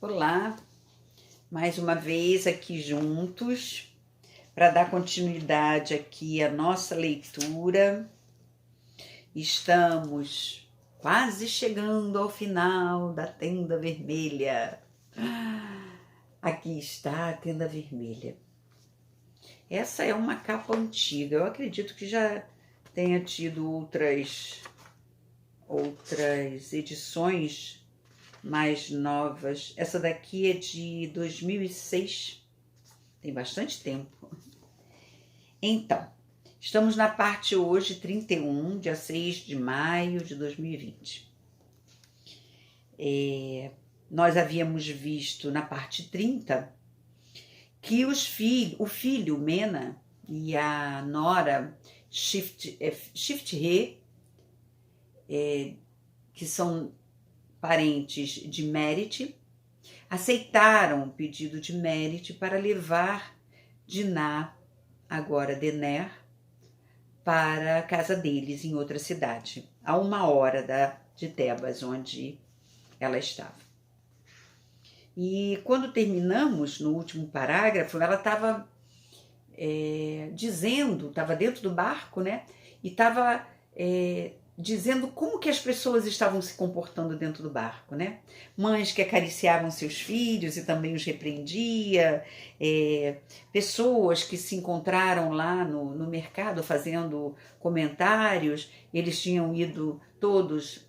Olá, mais uma vez aqui juntos para dar continuidade aqui à nossa leitura. Estamos quase chegando ao final da Tenda Vermelha. Aqui está a Tenda Vermelha. Essa é uma capa antiga, eu acredito que já tenha tido outras edições mais novas. Essa daqui é de 2006, tem bastante tempo. Então, estamos na parte hoje 31, dia 6 de maio de 2020. Nós havíamos visto na parte 30 que o filho Mena e a nora Shift-Re, que são parentes de Merit, aceitaram o pedido de Merit para levar Dinah, agora Dener, para a casa deles em outra cidade, a 1 hora de Tebas, onde ela estava. E quando terminamos, no último parágrafo, ela estava estava dentro do barco, né? E estava dizendo como que as pessoas estavam se comportando dentro do barco, né? Mães que acariciavam seus filhos e também os repreendia, pessoas que se encontraram lá no mercado fazendo comentários, eles tinham ido todos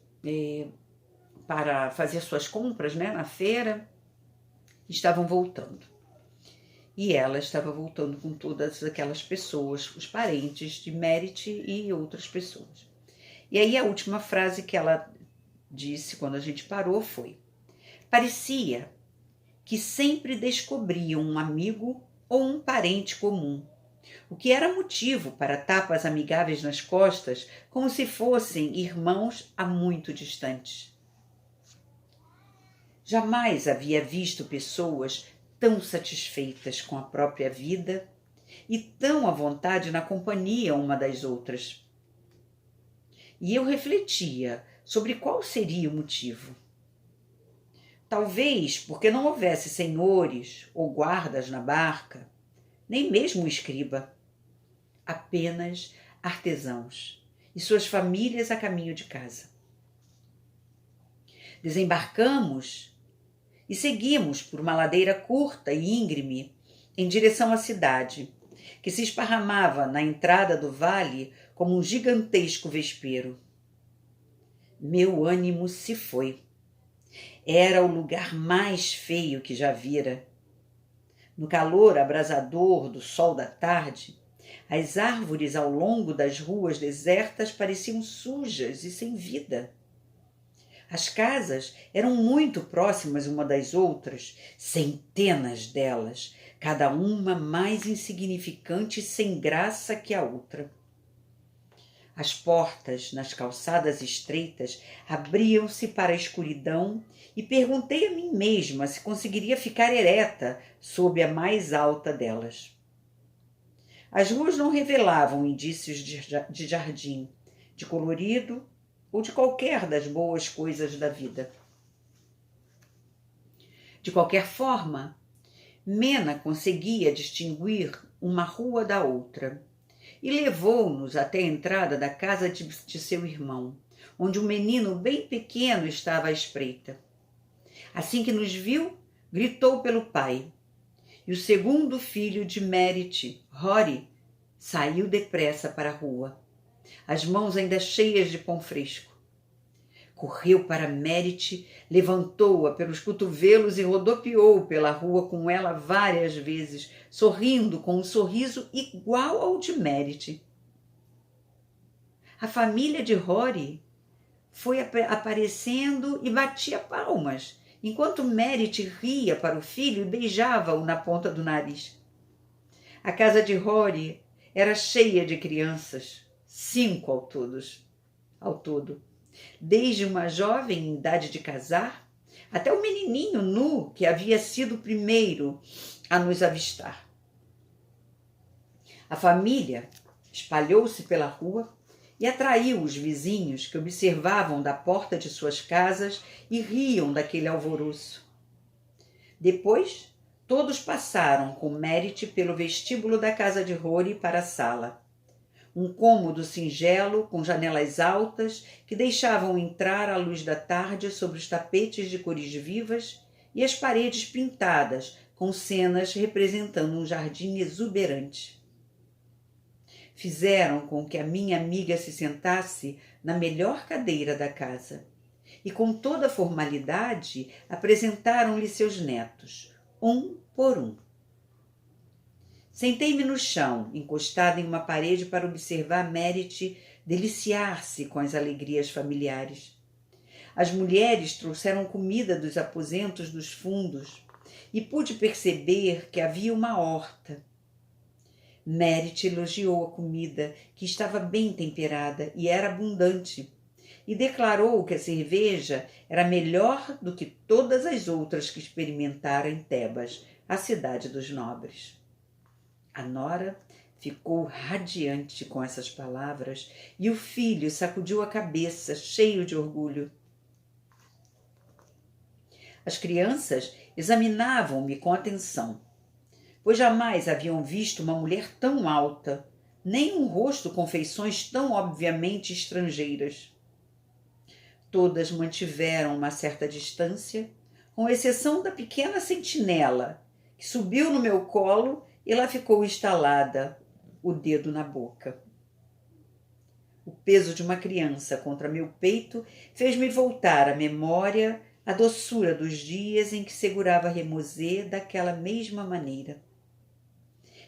para fazer suas compras, né, na feira, estavam voltando. E ela estava voltando com todas aquelas pessoas, os parentes de Merit e outras pessoas. E aí a última frase que ela disse quando a gente parou foi: parecia que sempre descobriam um amigo ou um parente comum, o que era motivo para tapas amigáveis nas costas, como se fossem irmãos há muito distantes. Jamais havia visto pessoas tão satisfeitas com a própria vida e tão à vontade na companhia uma das outras. E eu refletia sobre qual seria o motivo. Talvez porque não houvesse senhores ou guardas na barca, nem mesmo um escriba, apenas artesãos e suas famílias a caminho de casa. Desembarcamos e seguimos por uma ladeira curta e íngreme em direção à cidade, que se esparramava na entrada do vale como um gigantesco vespeiro. Meu ânimo se foi. Era o lugar mais feio que já vira. No calor abrasador do sol da tarde, as árvores ao longo das ruas desertas pareciam sujas e sem vida. As casas eram muito próximas uma das outras, centenas delas, cada uma mais insignificante e sem graça que a outra. As portas nas calçadas estreitas abriam-se para a escuridão e perguntei a mim mesma se conseguiria ficar ereta sob a mais alta delas. As ruas não revelavam indícios de jardim, de colorido ou de qualquer das boas coisas da vida. De qualquer forma, Mena conseguia distinguir uma rua da outra e levou-nos até a entrada da casa de seu irmão, onde um menino bem pequeno estava à espreita. Assim que nos viu, gritou pelo pai, e o segundo filho de Merit, Rory, saiu depressa para a rua, as mãos ainda cheias de pão fresco. Correu para Merit, levantou-a pelos cotovelos e rodopiou pela rua com ela várias vezes, sorrindo com um sorriso igual ao de Merit. A família de Rory foi aparecendo e batia palmas, enquanto Merit ria para o filho e beijava-o na ponta do nariz. A casa de Rory era cheia de crianças, 5 ao todo. Desde uma jovem em idade de casar, até o menininho nu que havia sido o primeiro a nos avistar. A família espalhou-se pela rua e atraiu os vizinhos que observavam da porta de suas casas e riam daquele alvoroço. Depois, todos passaram com Merit pelo vestíbulo da casa de Rory para a sala. Um cômodo singelo com janelas altas que deixavam entrar a luz da tarde sobre os tapetes de cores vivas e as paredes pintadas com cenas representando um jardim exuberante. Fizeram com que a minha amiga se sentasse na melhor cadeira da casa e, com toda formalidade, apresentaram-lhe seus netos, um por um. Sentei-me no chão, encostada em uma parede para observar Merit deliciar-se com as alegrias familiares. As mulheres trouxeram comida dos aposentos dos fundos e pude perceber que havia uma horta. Merit elogiou a comida, que estava bem temperada e era abundante, e declarou que a cerveja era melhor do que todas as outras que experimentara em Tebas, a cidade dos nobres. A nora ficou radiante com essas palavras e o filho sacudiu a cabeça, cheio de orgulho. As crianças examinavam-me com atenção, pois jamais haviam visto uma mulher tão alta, nem um rosto com feições tão obviamente estrangeiras. Todas mantiveram uma certa distância, com exceção da pequena sentinela, que subiu no meu colo e lá ficou instalada, o dedo na boca. O peso de uma criança contra meu peito fez-me voltar à memória a doçura dos dias em que segurava Remosê daquela mesma maneira.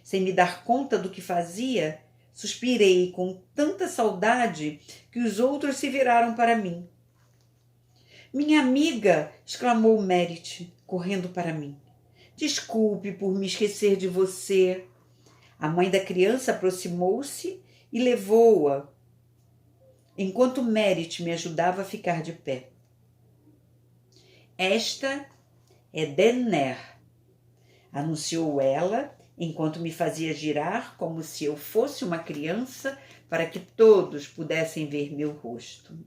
Sem me dar conta do que fazia, suspirei com tanta saudade que os outros se viraram para mim. Minha amiga, exclamou Merit, correndo para mim. Desculpe por me esquecer de você. A mãe da criança aproximou-se e levou-a, enquanto Merit me ajudava a ficar de pé. Esta é Denner, anunciou ela, enquanto me fazia girar como se eu fosse uma criança para que todos pudessem ver meu rosto.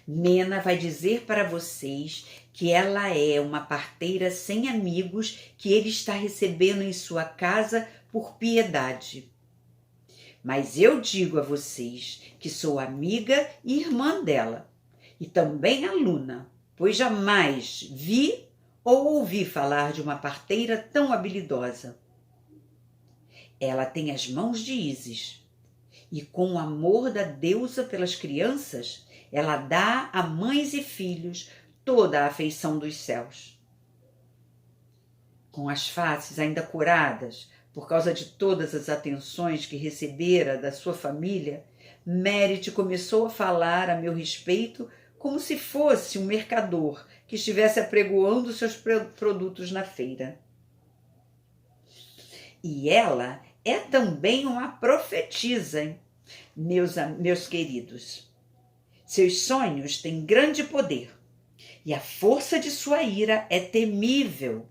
Mena vai dizer para vocês que ela é uma parteira sem amigos que ele está recebendo em sua casa por piedade. Mas eu digo a vocês que sou amiga e irmã dela, e também aluna, pois jamais vi ou ouvi falar de uma parteira tão habilidosa. Ela tem as mãos de Ísis, e com o amor da deusa pelas crianças, ela dá a mães e filhos toda a afeição dos céus. Com as faces ainda curadas, por causa de todas as atenções que recebera da sua família, Merit começou a falar a meu respeito como se fosse um mercador que estivesse apregoando seus produtos na feira. E ela é também uma profetisa, hein? Meus queridos. Seus sonhos têm grande poder, e a força de sua ira é temível,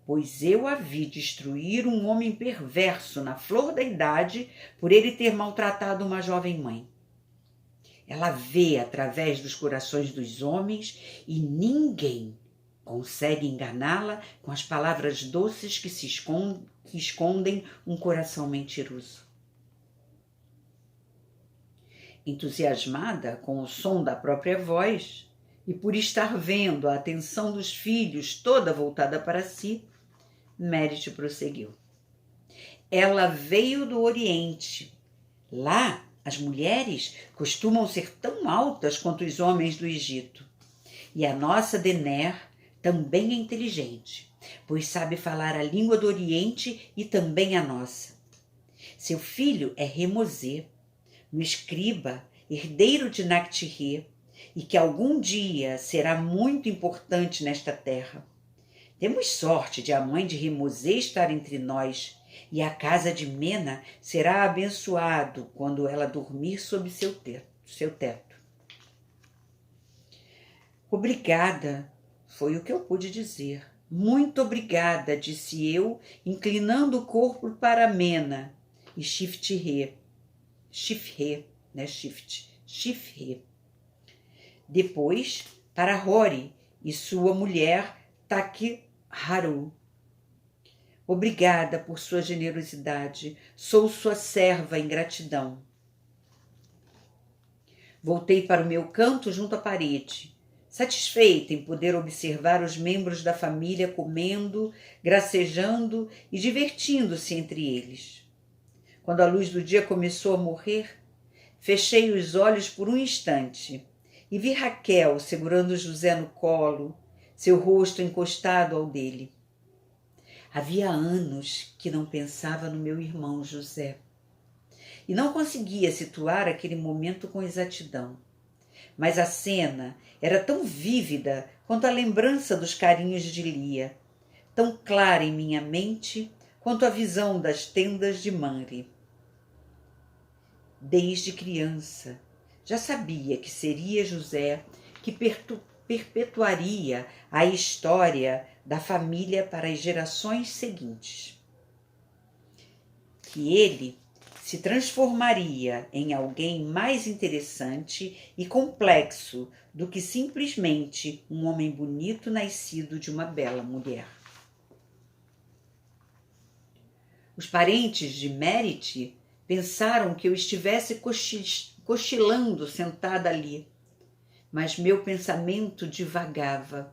pois eu a vi destruir um homem perverso na flor da idade por ele ter maltratado uma jovem mãe. Ela vê através dos corações dos homens e ninguém consegue enganá-la com as palavras doces que escondem um coração mentiroso. Entusiasmada com o som da própria voz e por estar vendo a atenção dos filhos toda voltada para si, Merit prosseguiu. Ela veio do Oriente. Lá, as mulheres costumam ser tão altas quanto os homens do Egito. E a nossa Denner também é inteligente, pois sabe falar a língua do Oriente e também a nossa. Seu filho é Remosê, um escriba, herdeiro de Nactirê, e que algum dia será muito importante nesta terra. Temos sorte de a mãe de Remosê estar entre nós, e a casa de Mena será abençoado quando ela dormir sob seu teto. Obrigada, foi o que eu pude dizer. Muito obrigada, disse eu, inclinando o corpo para Mena e Shifrê. Depois, para Rory e sua mulher, Takiharu. Obrigada por sua generosidade. Sou sua serva em gratidão. Voltei para o meu canto junto à parede, satisfeita em poder observar os membros da família comendo, gracejando e divertindo-se entre eles. Quando a luz do dia começou a morrer, fechei os olhos por um instante e vi Raquel segurando José no colo, seu rosto encostado ao dele. Havia anos que não pensava no meu irmão José e não conseguia situar aquele momento com exatidão. Mas a cena era tão vívida quanto a lembrança dos carinhos de Lia, tão clara em minha mente quanto a visão das tendas de Manri. Desde criança, já sabia que seria José que perpetuaria a história da família para as gerações seguintes. Que ele se transformaria em alguém mais interessante e complexo do que simplesmente um homem bonito nascido de uma bela mulher. Os parentes de Merit pensaram que eu estivesse cochilando sentada ali, mas meu pensamento divagava,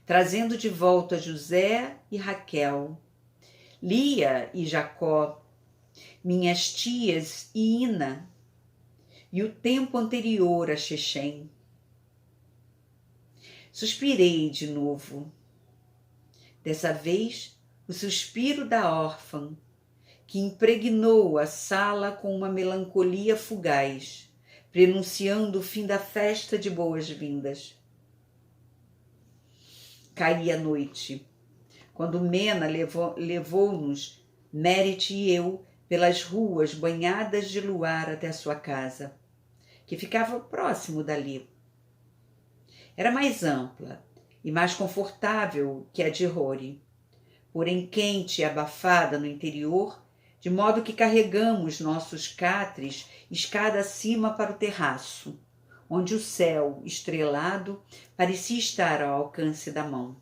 trazendo de volta José e Raquel, Lia e Jacó, minhas tias e Ina, e o tempo anterior a Chechem. Suspirei de novo. Dessa vez, o suspiro da órfã, que impregnou a sala com uma melancolia fugaz, prenunciando o fim da festa de boas-vindas. Caía a noite, quando Mena levou-nos, Merit e eu, pelas ruas banhadas de luar até a sua casa, que ficava próximo dali. Era mais ampla e mais confortável que a de Rory, porém quente e abafada no interior, de modo que carregamos nossos catres escada acima para o terraço, onde o céu estrelado parecia estar ao alcance da mão.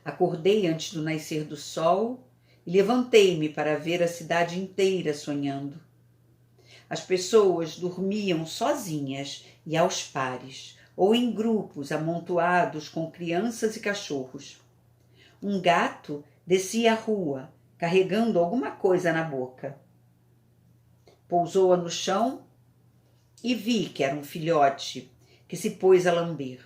Acordei antes do nascer do sol e levantei-me para ver a cidade inteira sonhando. As pessoas dormiam sozinhas e aos pares, ou em grupos amontoados com crianças e cachorros. Um gato descia a rua, carregando alguma coisa na boca. Pousou-a no chão e vi que era um filhote que se pôs a lamber.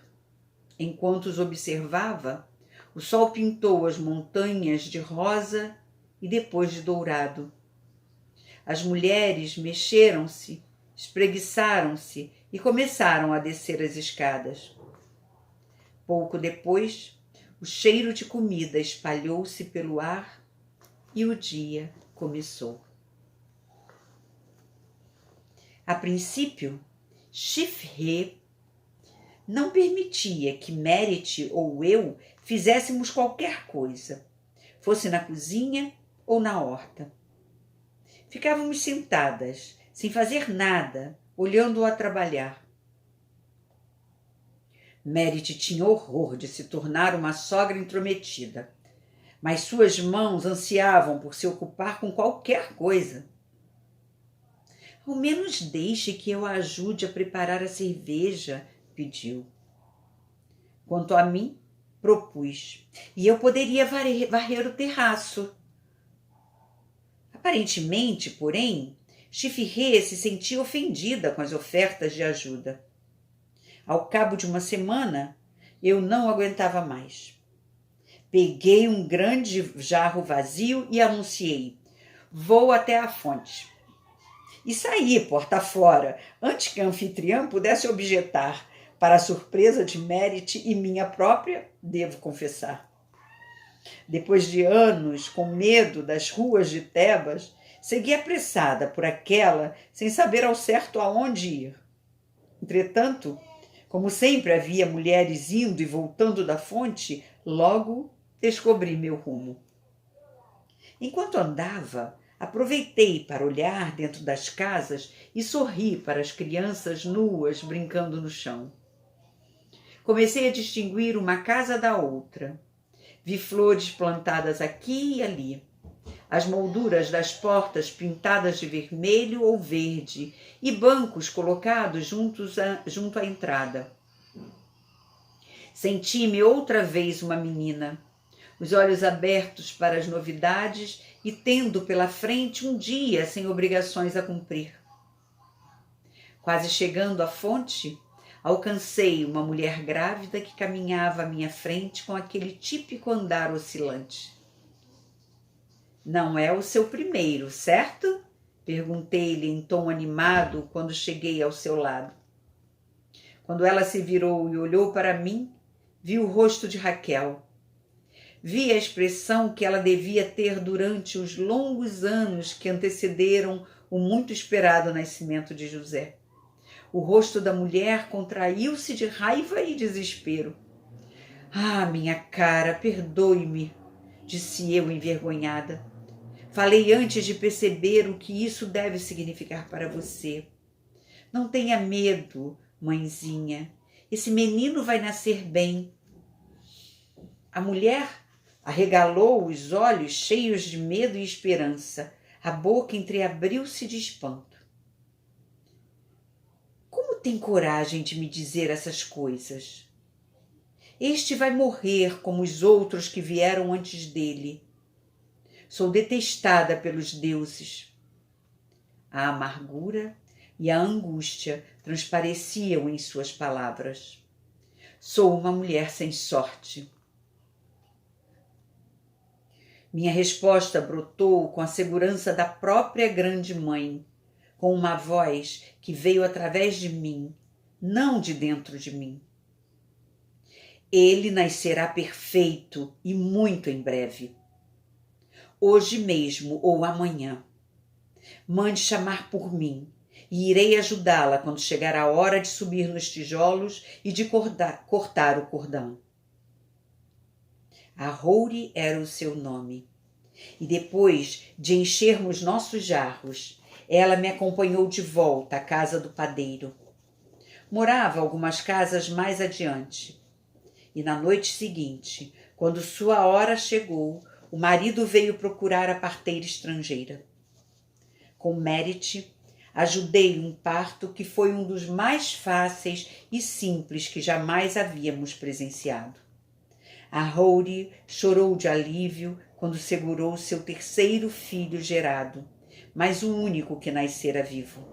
Enquanto os observava, o sol pintou as montanhas de rosa e depois de dourado. As mulheres mexeram-se, espreguiçaram-se e começaram a descer as escadas. Pouco depois, o cheiro de comida espalhou-se pelo ar e o dia começou. A princípio, Shifre não permitia que Merit ou eu fizéssemos qualquer coisa, fosse na cozinha ou na horta. Ficávamos sentadas, sem fazer nada, olhando-o a trabalhar. Merit tinha horror de se tornar uma sogra intrometida, mas suas mãos ansiavam por se ocupar com qualquer coisa. Ao menos deixe que eu a ajude a preparar a cerveja, pediu. Quanto a mim, propus, e eu poderia varrer o terraço. Aparentemente, porém, Shifre se sentia ofendida com as ofertas de ajuda. Ao cabo de uma semana, eu não aguentava mais. Peguei um grande jarro vazio e anunciei: vou até a fonte. E saí porta fora, antes que a anfitriã pudesse objetar, para a surpresa de Merit e minha própria, devo confessar. Depois de anos com medo das ruas de Tebas, segui apressada por aquela sem saber ao certo aonde ir. Entretanto, como sempre havia mulheres indo e voltando da fonte, logo descobri meu rumo. Enquanto andava, aproveitei para olhar dentro das casas e sorri para as crianças nuas brincando no chão. Comecei a distinguir uma casa da outra. Vi flores plantadas aqui e ali. As molduras das portas pintadas de vermelho ou verde e bancos colocados junto à entrada. Senti-me outra vez uma menina, os olhos abertos para as novidades e tendo pela frente um dia sem obrigações a cumprir. Quase chegando à fonte, alcancei uma mulher grávida que caminhava à minha frente com aquele típico andar oscilante. Não é o seu primeiro, certo? Perguntei-lhe em tom animado quando cheguei ao seu lado. Quando ela se virou e olhou para mim, vi o rosto de Raquel. Vi a expressão que ela devia ter durante os longos anos que antecederam o muito esperado nascimento de José. O rosto da mulher contraiu-se de raiva e desespero. Ah, minha cara, perdoe-me, disse eu envergonhada. Falei antes de perceber o que isso deve significar para você. Não tenha medo, mãezinha. Esse menino vai nascer bem. A mulher arregalou os olhos cheios de medo e esperança. A boca entreabriu-se de espanto. Como tem coragem de me dizer essas coisas? Este vai morrer como os outros que vieram antes dele. Sou detestada pelos deuses. A amargura e a angústia transpareciam em suas palavras. Sou uma mulher sem sorte. Minha resposta brotou com a segurança da própria grande mãe, com uma voz que veio através de mim, não de dentro de mim. Ele nascerá perfeito e muito em breve. Hoje mesmo ou amanhã. Mande chamar por mim e irei ajudá-la quando chegar a hora de subir nos tijolos e de cortar o cordão. Arouri era o seu nome. E depois de enchermos nossos jarros, ela me acompanhou de volta à casa do padeiro. Morava algumas casas mais adiante. E na noite seguinte, quando sua hora chegou, o marido veio procurar a parteira estrangeira. Com Merit, ajudei um parto que foi um dos mais fáceis e simples que jamais havíamos presenciado. Arouri chorou de alívio quando segurou seu terceiro filho gerado, mas o único que nascera vivo.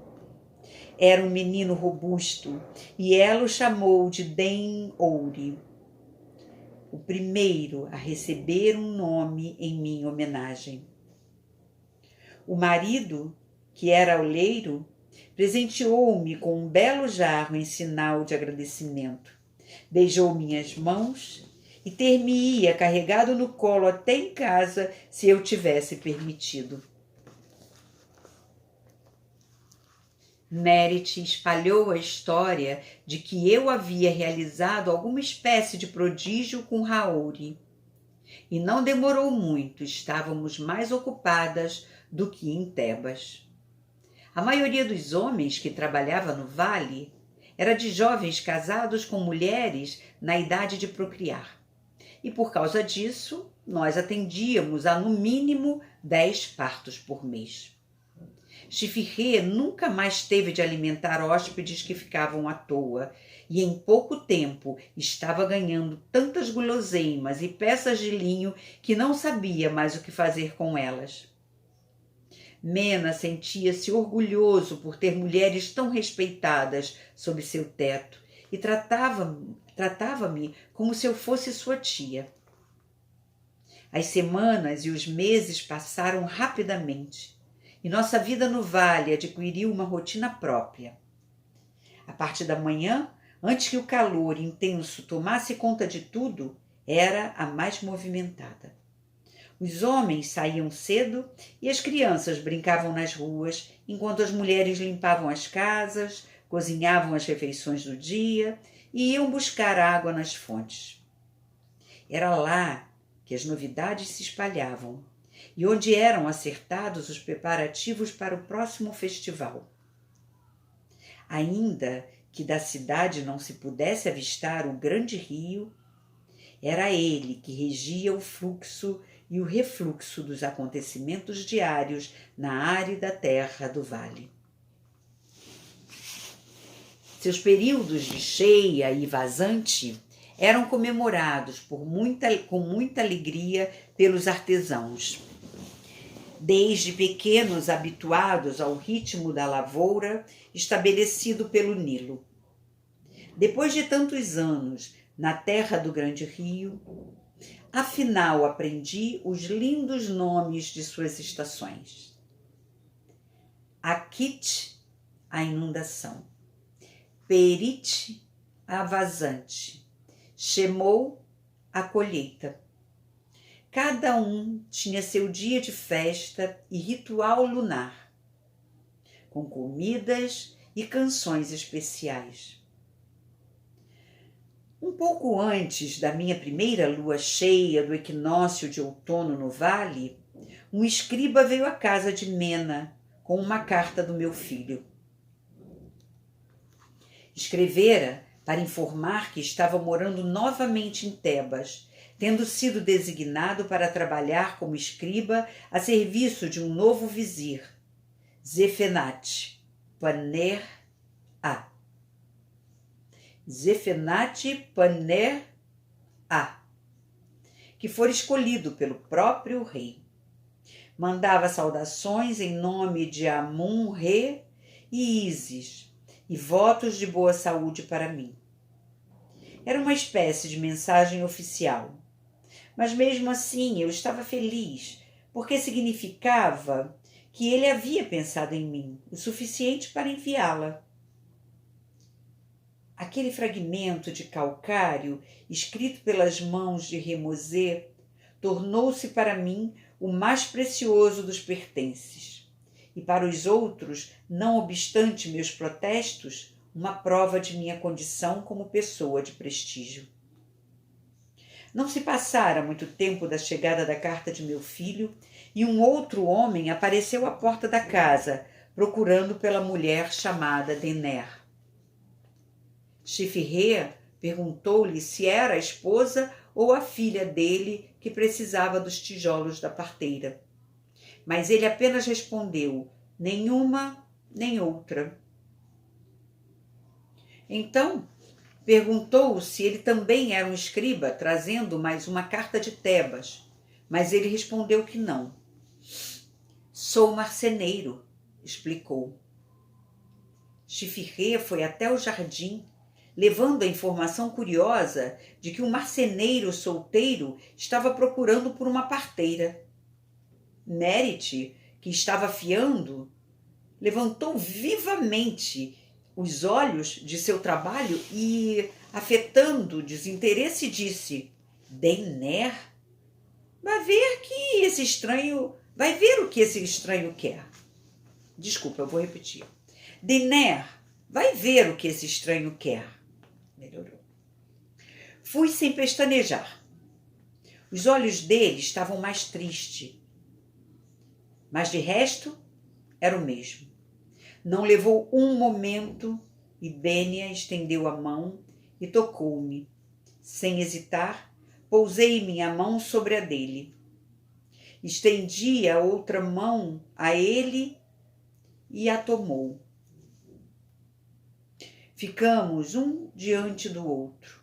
Era um menino robusto e ela o chamou de Den-Ouri, o primeiro a receber um nome em minha homenagem. O marido, que era oleiro, presenteou-me com um belo jarro em sinal de agradecimento. Beijou minhas mãos e ter-me-ia carregado no colo até em casa se eu tivesse permitido. Merit espalhou a história de que eu havia realizado alguma espécie de prodígio com Arouri. E não demorou muito, estávamos mais ocupadas do que em Tebas. A maioria dos homens que trabalhava no vale era de jovens casados com mulheres na idade de procriar. E por causa disso, nós atendíamos a no mínimo 10 partos por mês. Chifirré nunca mais teve de alimentar hóspedes que ficavam à toa, e em pouco tempo estava ganhando tantas guloseimas e peças de linho que não sabia mais o que fazer com elas. Mena sentia-se orgulhoso por ter mulheres tão respeitadas sob seu teto e tratava-me como se eu fosse sua tia. As semanas e os meses passaram rapidamente e nossa vida no vale adquiriu uma rotina própria. A parte da manhã, antes que o calor intenso tomasse conta de tudo, era a mais movimentada. Os homens saíam cedo e as crianças brincavam nas ruas, enquanto as mulheres limpavam as casas, cozinhavam as refeições do dia e iam buscar água nas fontes. Era lá que as novidades se espalhavam e onde eram acertados os preparativos para o próximo festival. Ainda que da cidade não se pudesse avistar o grande rio, era ele que regia o fluxo e o refluxo dos acontecimentos diários na árida terra do vale. Seus períodos de cheia e vazante eram comemorados com muita alegria pelos artesãos. Desde pequenos habituados ao ritmo da lavoura estabelecido pelo Nilo. Depois de tantos anos na terra do grande rio, afinal aprendi os lindos nomes de suas estações. Akit, a inundação. Perit, a vazante. Shemou, a colheita. Cada um tinha seu dia de festa e ritual lunar, com comidas e canções especiais. Um pouco antes da minha primeira lua cheia do equinócio de outono no vale, um escriba veio à casa de Mena com uma carta do meu filho. Escrevera para informar que estava morando novamente em Tebas, tendo sido designado para trabalhar como escriba a serviço de um novo vizir, Zefenate Paner-A. Zefenate Paner-A, que fora escolhido pelo próprio rei. Mandava saudações em nome de Amun-Re e Ísis, e votos de boa saúde para mim. Era uma espécie de mensagem oficial, mas mesmo assim eu estava feliz, porque significava que ele havia pensado em mim o suficiente para enviá-la. Aquele fragmento de calcário, escrito pelas mãos de Remosê, tornou-se para mim o mais precioso dos pertences. E para os outros, não obstante meus protestos, uma prova de minha condição como pessoa de prestígio. Não se passara muito tempo da chegada da carta de meu filho e um outro homem apareceu à porta da casa, procurando pela mulher chamada Dener. Chifirré perguntou-lhe se era a esposa ou a filha dele que precisava dos tijolos da parteira. Mas ele apenas respondeu, nenhuma nem outra. Então, perguntou se ele também era um escriba, trazendo mais uma carta de Tebas, mas ele respondeu que não. Sou marceneiro, explicou. Chifirré foi até o jardim, levando a informação curiosa de que um marceneiro solteiro estava procurando por uma parteira. Merit, que estava fiando, levantou vivamente os olhos de seu trabalho e, afetando desinteresse, disse: Dener, vai ver o que esse estranho quer. Desculpa, eu vou repetir. Dener, vai ver o que esse estranho quer. Melhorou. Fui sem pestanejar. Os olhos dele estavam mais tristes, mas de resto era o mesmo. Não levou um momento e Bênia estendeu a mão e tocou-me. Sem hesitar, pousei minha mão sobre a dele. Estendi a outra mão a ele e a tomou. Ficamos um diante do outro,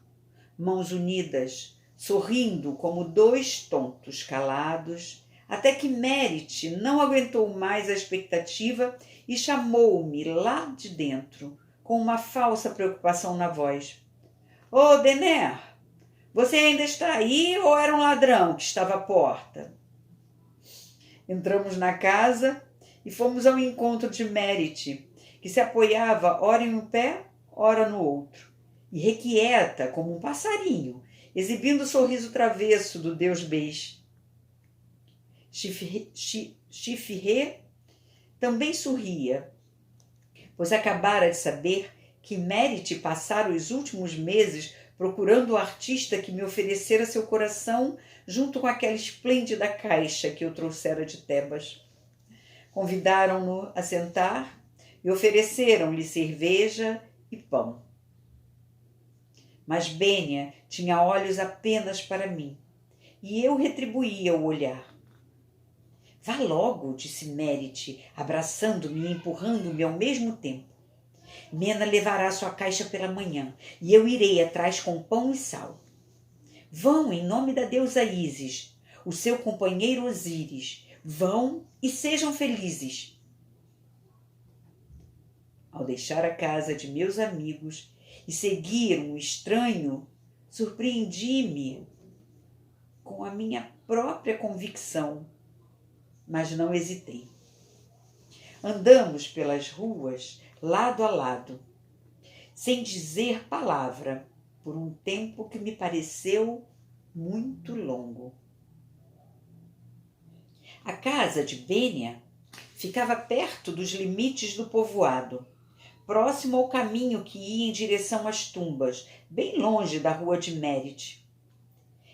mãos unidas, sorrindo como dois tontos calados, até que Merit não aguentou mais a expectativa e chamou-me lá de dentro, com uma falsa preocupação na voz. Ô, Dener, você ainda está aí ou era um ladrão que estava à porta? Entramos na casa e fomos ao encontro de Merit, que se apoiava ora em um pé, ora no outro, e requieta como um passarinho, exibindo o sorriso travesso do deus Beijo. Chifirré também sorria, pois acabara de saber que Merit passara os últimos meses procurando o artista que me oferecera seu coração junto com aquela esplêndida caixa que eu trouxera de Tebas. Convidaram-no a sentar e ofereceram-lhe cerveja e pão. Mas Bênia tinha olhos apenas para mim, e eu retribuía o olhar. Vá logo, disse Merit, abraçando-me e empurrando-me ao mesmo tempo. Mena levará sua caixa pela manhã, e eu irei atrás com pão e sal. Vão em nome da deusa Ísis, o seu companheiro Osíris. Vão e sejam felizes. Ao deixar a casa de meus amigos e seguir um estranho, surpreendi-me com a minha própria convicção, mas não hesitei. Andamos pelas ruas, lado a lado, sem dizer palavra, por um tempo que me pareceu muito longo. A casa de Bênia ficava perto dos limites do povoado, próximo ao caminho que ia em direção às tumbas, bem longe da rua de Merit.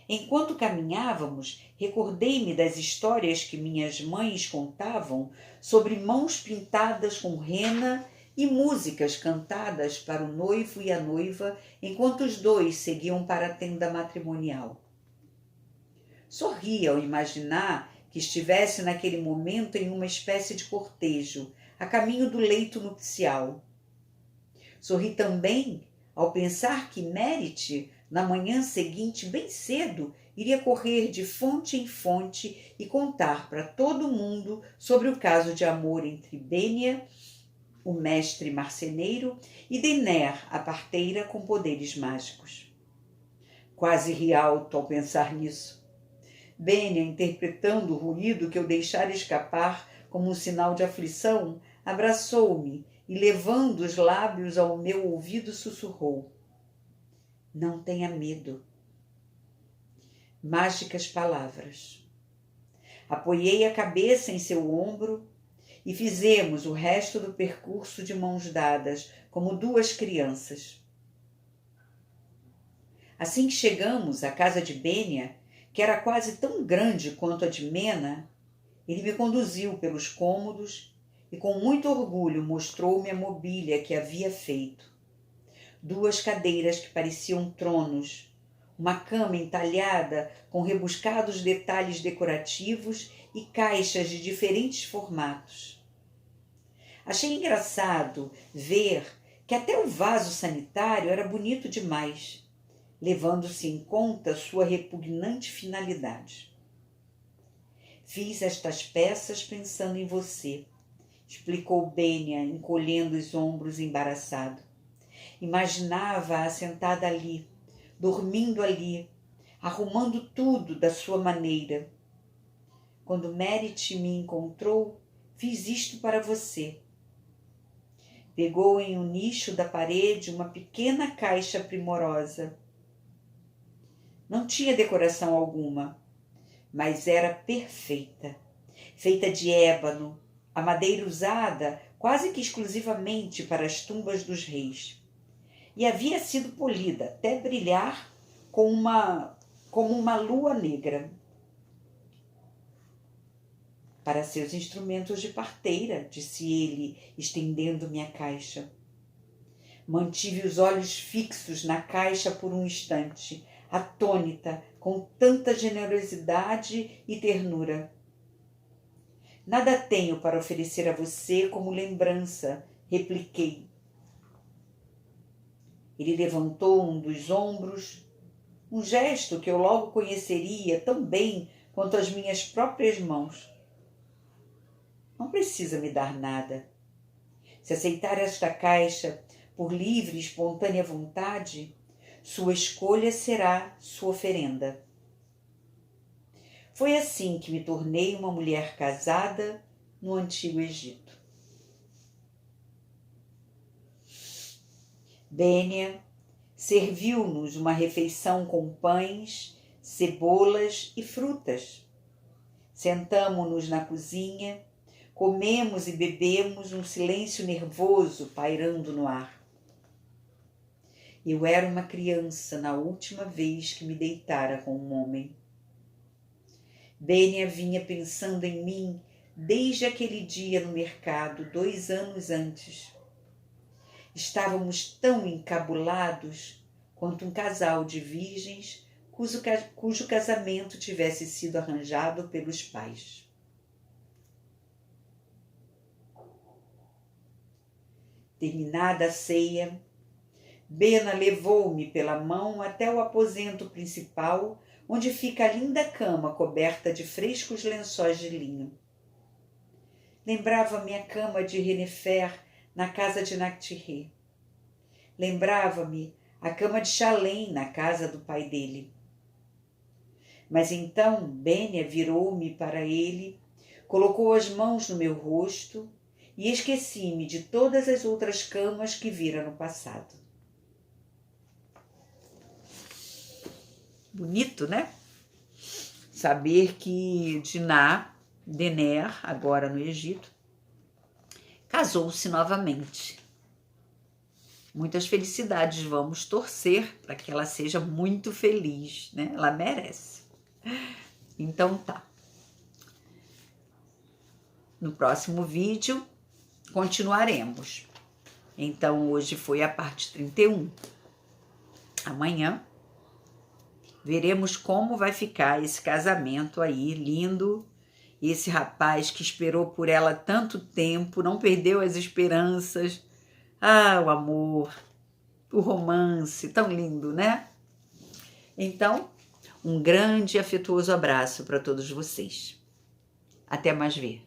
Enquanto caminhávamos, recordei-me das histórias que minhas mães contavam sobre mãos pintadas com rena e músicas cantadas para o noivo e a noiva enquanto os dois seguiam para a tenda matrimonial. Sorri ao imaginar que estivesse naquele momento em uma espécie de cortejo, a caminho do leito nupcial. Sorri também ao pensar que Merit, na manhã seguinte, bem cedo, iria correr de fonte em fonte e contar para todo mundo sobre o caso de amor entre Bênia, o mestre marceneiro, e Dener, a parteira com poderes mágicos. Quase ri alto ao pensar nisso. Bênia, interpretando o ruído que eu deixara escapar como um sinal de aflição, abraçou-me e, levando os lábios ao meu ouvido, sussurrou: não tenha medo. Mágicas palavras. Apoiei a cabeça em seu ombro e fizemos o resto do percurso de mãos dadas, como duas crianças. Assim que chegamos à casa de Bênia, que era quase tão grande quanto a de Mena, ele me conduziu pelos cômodos e com muito orgulho mostrou-me a mobília que havia feito. 2 cadeiras que pareciam tronos, uma cama entalhada com rebuscados detalhes decorativos e caixas de diferentes formatos. Achei engraçado ver que até o vaso sanitário era bonito demais, levando-se em conta sua repugnante finalidade. Fiz estas peças pensando em você, explicou Bênia, encolhendo os ombros embaraçado. Imaginava-a sentada ali, dormindo ali, arrumando tudo da sua maneira. Quando Merit me encontrou, fiz isto para você. Pegou em um nicho da parede uma pequena caixa primorosa. Não tinha decoração alguma, mas era perfeita, feita de ébano, a madeira usada quase que exclusivamente para as tumbas dos reis. E havia sido polida até brilhar como uma lua negra. Para seus instrumentos de parteira, disse ele, estendendo-me a caixa. Mantive os olhos fixos na caixa por um instante, atônita com tanta generosidade e ternura. Nada tenho para oferecer a você como lembrança, repliquei. Ele levantou um dos ombros, um gesto que eu logo conheceria tão bem quanto as minhas próprias mãos. Não precisa me dar nada. Se aceitar esta caixa por livre e espontânea vontade, sua escolha será sua oferenda. Foi assim que me tornei uma mulher casada no Antigo Egito. Bênia serviu-nos uma refeição com pães, cebolas e frutas. Sentamo-nos na cozinha, comemos e bebemos um silêncio nervoso pairando no ar. Eu era uma criança na última vez que me deitara com um homem. Bênia vinha pensando em mim desde aquele dia no mercado, 2 anos antes. Estávamos tão encabulados quanto um casal de virgens cujo casamento tivesse sido arranjado pelos pais. Terminada a ceia, Bena levou-me pela mão até o aposento principal, onde fica a linda cama coberta de frescos lençóis de linho. Lembrava-me a cama de Renefer na casa de Nactirê. Lembrava-me a cama de Chalém na casa do pai dele. Mas então Bênia virou-me para ele, colocou as mãos no meu rosto e esqueci-me de todas as outras camas que vira no passado. Bonito, né? Saber que Diná, Dener, agora no Egito, casou-se novamente. Muitas felicidades, vamos torcer para que ela seja muito feliz, né? Ela merece. Então tá. No próximo vídeo continuaremos. Então hoje foi a parte 31. Amanhã veremos como vai ficar esse casamento aí, lindo. Esse rapaz que esperou por ela tanto tempo, não perdeu as esperanças. Ah, o amor, o romance, tão lindo, né? Então, um grande e afetuoso abraço para todos vocês. Até mais ver.